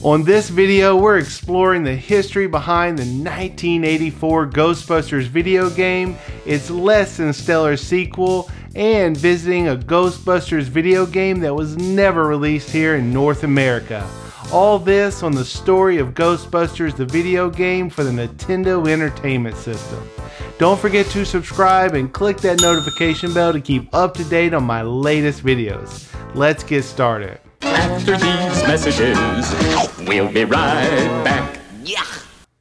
On this video, we're exploring the history behind the 1984 Ghostbusters video game, its less than stellar sequel, and visiting a Ghostbusters video game that was never released here in North America. All this on the story of Ghostbusters the video game for the Nintendo Entertainment System. Don't forget to subscribe and click that notification bell to keep up to date on my latest videos. Let's get started. After these messages, we'll be right back. Yeah.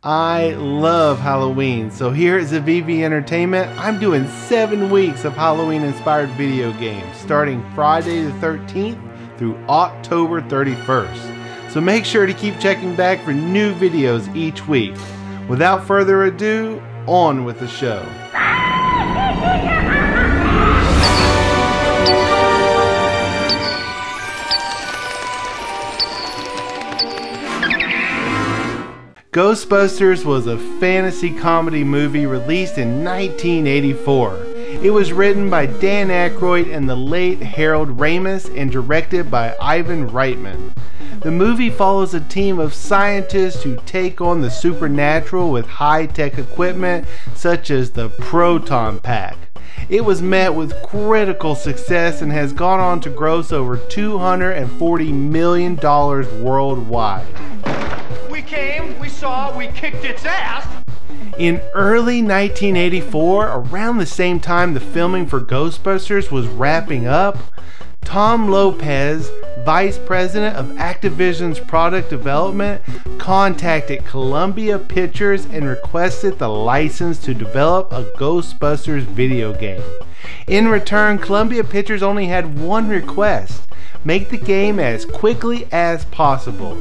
I love Halloween, so here at Zivivi Entertainment, I'm doing 7 weeks of Halloween-inspired video games, starting Friday the 13th through October 31st. So make sure to keep checking back for new videos each week. Without further ado, on with the show. Ghostbusters was a fantasy comedy movie released in 1984. It was written by Dan Aykroyd and the late Harold Ramis and directed by Ivan Reitman. The movie follows a team of scientists who take on the supernatural with high-tech equipment such as the proton pack. It was met with critical success and has gone on to gross over $240 million worldwide. We came, we saw, we kicked its ass. In early 1984, around the same time the filming for Ghostbusters was wrapping up, Tom Lopez, Vice President of Activision's product development, contacted Columbia Pictures and requested the license to develop a Ghostbusters video game. In return, Columbia Pictures only had one request: make the game as quickly as possible.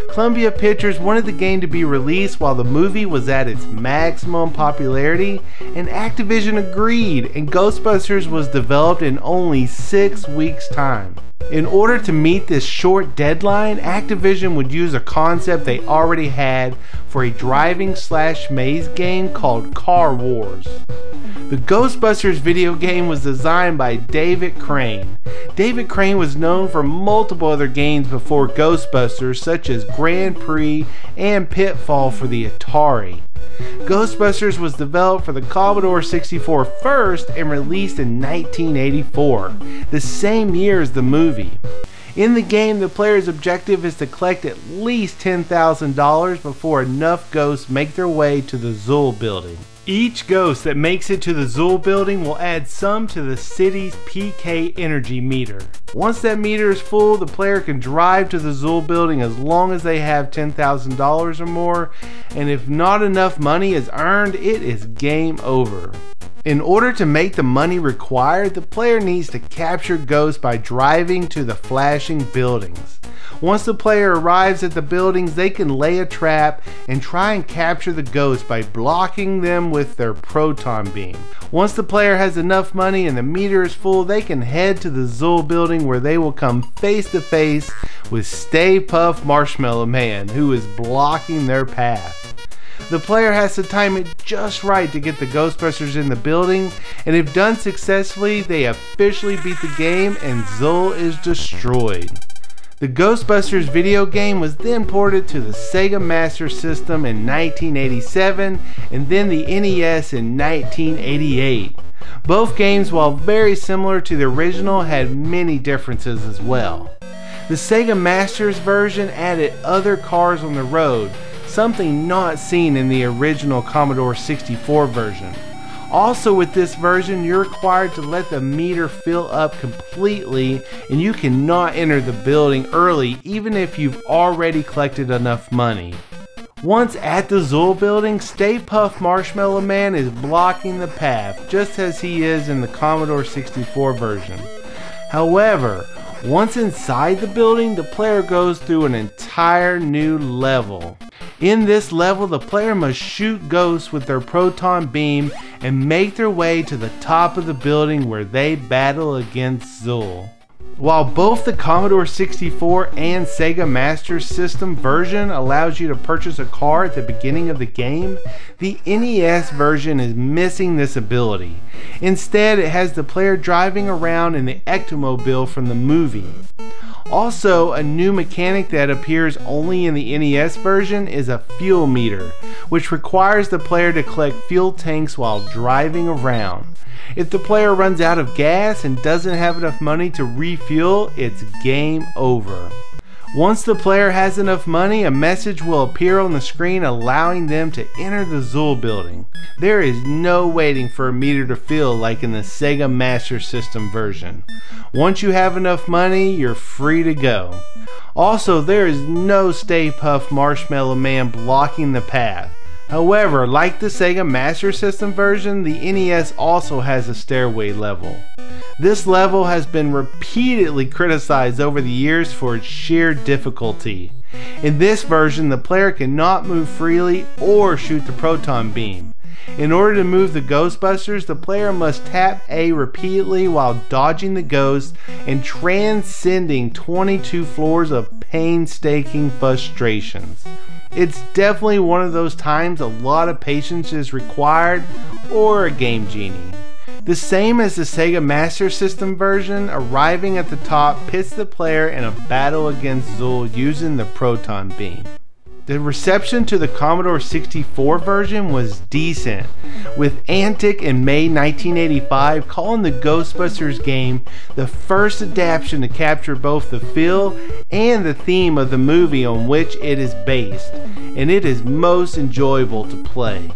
Columbia Pictures wanted the game to be released while the movie was at its maximum popularity, and Activision agreed, and Ghostbusters was developed in only 6 weeks' time. In order to meet this short deadline, Activision would use a concept they already had for a driving/maze game called Car Wars. The Ghostbusters video game was designed by David Crane. David Crane was known for multiple other games before Ghostbusters, such as Grand Prix and Pitfall for the Atari. Ghostbusters was developed for the Commodore 64 first and released in 1984, the same year as the movie. In the game, the player's objective is to collect at least $10,000 before enough ghosts make their way to the Zool building. Each ghost that makes it to the Zool building will add some to the city's PK energy meter. Once that meter is full, the player can drive to the Zool building as long as they have $10,000 or more, and if not enough money is earned, it is game over. In order to make the money required, the player needs to capture ghosts by driving to the flashing buildings. Once the player arrives at the buildings, they can lay a trap and try and capture the ghosts by blocking them with their proton beam. Once the player has enough money and the meter is full, they can head to the Zool building where they will come face to face with Stay Puft Marshmallow Man, who is blocking their path. The player has to time it just right to get the Ghostbusters in the building, and if done successfully, they officially beat the game and Zool is destroyed. The Ghostbusters video game was then ported to the Sega Master System in 1987 and then the NES in 1988. Both games, while very similar to the original, had many differences as well. The Sega Master's version added other cars on the road, something not seen in the original Commodore 64 version. Also with this version, you're required to let the meter fill up completely, and you cannot enter the building early even if you've already collected enough money. Once at the Zool building, Stay Puft Marshmallow Man is blocking the path, just as he is in the Commodore 64 version. However, once inside the building, the player goes through an entire new level. In this level, the player must shoot ghosts with their proton beam and make their way to the top of the building where they battle against Zool. While both the Commodore 64 and Sega Master System version allows you to purchase a car at the beginning of the game, the NES version is missing this ability. Instead, it has the player driving around in the Ectomobile from the movie. Also, a new mechanic that appears only in the NES version is a fuel meter, which requires the player to collect fuel tanks while driving around. If the player runs out of gas and doesn't have enough money to refuel, it's game over. Once the player has enough money, a message will appear on the screen allowing them to enter the Zool building. There is no waiting for a meter to fill like in the Sega Master System version. Once you have enough money, you're free to go. Also, there is no Stay Puft Marshmallow Man blocking the path. However, like the Sega Master System version, the NES also has a stairway level. This level has been repeatedly criticized over the years for its sheer difficulty. In this version, the player cannot move freely or shoot the proton beam. In order to move the Ghostbusters, the player must tap A repeatedly while dodging the ghost and transcending 22 floors of painstaking frustrations. It's definitely one of those times a lot of patience is required, or a game genie. The same as the Sega Master System version, arriving at the top pits the player in a battle against Zool using the proton beam. The reception to the Commodore 64 version was decent, with Antic in May 1985 calling the Ghostbusters game the first adaptation to capture both the feel and the theme of the movie on which it is based, and it is most enjoyable to play.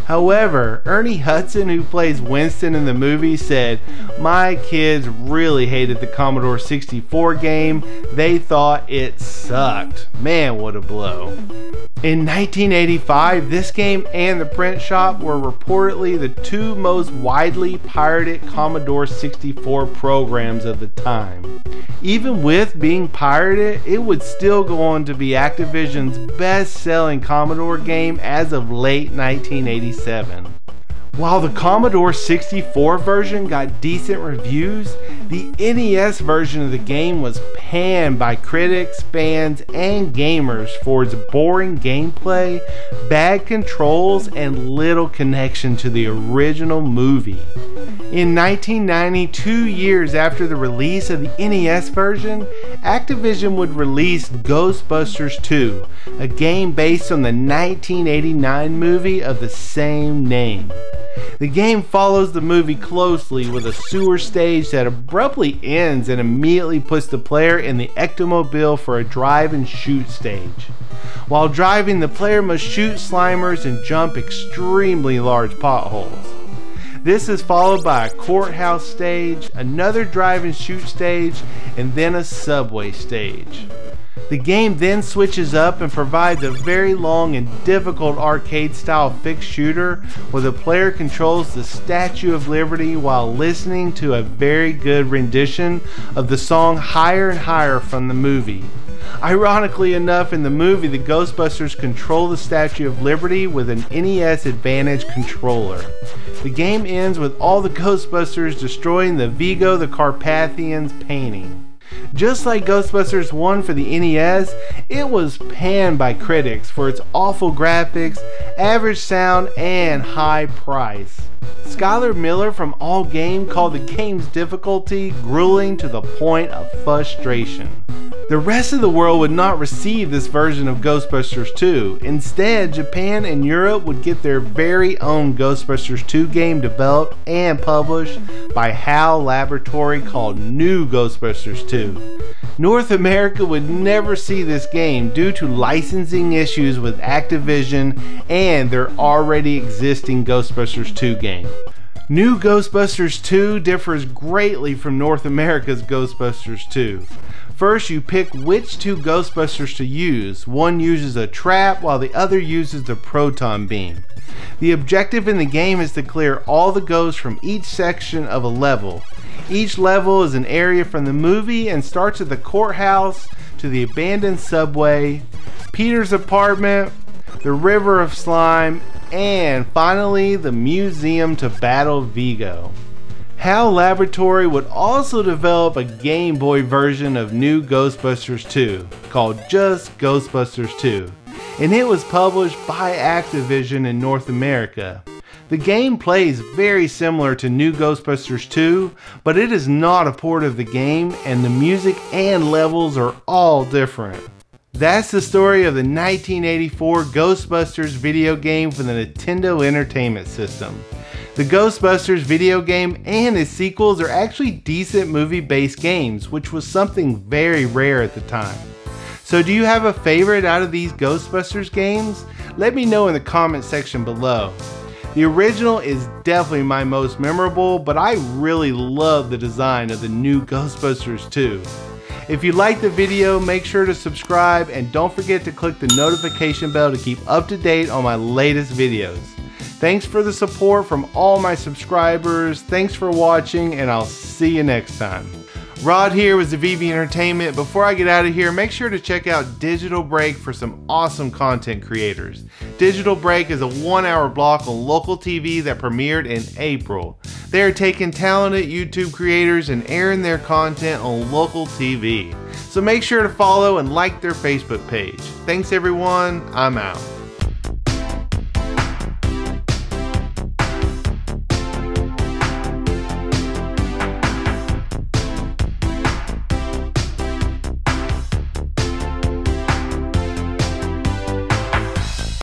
However, Ernie Hudson, who plays Winston in the movie, said, "My kids really hated the Commodore 64 game. They thought it sucked." Man, what a blow. In 1985, this game and the print shop were reportedly the two most widely pirated Commodore 64 programs of the time. Even with being pirated, it would still go on to be Activision's best-selling Commodore game as of late 1987. While the Commodore 64 version got decent reviews, the NES version of the game was panned by critics, fans, and gamers for its boring gameplay, bad controls, and little connection to the original movie. In 1990, 2 years after the release of the NES version, Activision would release Ghostbusters II, a game based on the 1989 movie of the same name. The game follows the movie closely with a sewer stage that abruptly ends and immediately puts the player in the Ectomobile for a drive and shoot stage. While driving, the player must shoot Slimers and jump extremely large potholes. This is followed by a courthouse stage, another drive and shoot stage, and then a subway stage. The game then switches up and provides a very long and difficult arcade-style fixed shooter where the player controls the Statue of Liberty while listening to a very good rendition of the song Higher and Higher from the movie. Ironically enough, in the movie, the Ghostbusters control the Statue of Liberty with an NES Advantage controller. The game ends with all the Ghostbusters destroying the Vigo the Carpathians painting. Just like Ghostbusters 1 for the NES, it was panned by critics for its awful graphics, average sound, and high price. Skylar Miller from All Game called the game's difficulty grueling to the point of frustration. The rest of the world would not receive this version of Ghostbusters 2. Instead, Japan and Europe would get their very own Ghostbusters 2 game developed and published by HAL Laboratory called New Ghostbusters 2. North America would never see this game due to licensing issues with Activision and their already existing Ghostbusters 2 game. New Ghostbusters 2 differs greatly from North America's Ghostbusters 2. First, you pick which two Ghostbusters to use. One uses a trap while the other uses the proton beam. The objective in the game is to clear all the ghosts from each section of a level. Each level is an area from the movie and starts at the courthouse to the abandoned subway, Peter's apartment, the River of Slime, and finally the museum to battle Vigo. HAL Laboratory would also develop a Game Boy version of New Ghostbusters 2 called just Ghostbusters 2, and it was published by Activision in North America. The game plays very similar to New Ghostbusters 2, but it is not a port of the game, and the music and levels are all different. That's the story of the 1984 Ghostbusters video game for the Nintendo Entertainment System. The Ghostbusters video game and its sequels are actually decent movie-based games, which was something very rare at the time. So do you have a favorite out of these Ghostbusters games? Let me know in the comment section below. The original is definitely my most memorable, but I really love the design of the new Ghostbusters 2. If you liked the video, make sure to subscribe and don't forget to click the notification bell to keep up to date on my latest videos. Thanks for the support from all my subscribers, thanks for watching, and I'll see you next time. Rod here with Zivivi Entertainment. Before I get out of here, make sure to check out Digital Break for some awesome content creators. Digital Break is a 1-hour block on local TV that premiered in April. They are taking talented YouTube creators and airing their content on local TV. So make sure to follow and like their Facebook page. Thanks everyone, I'm out.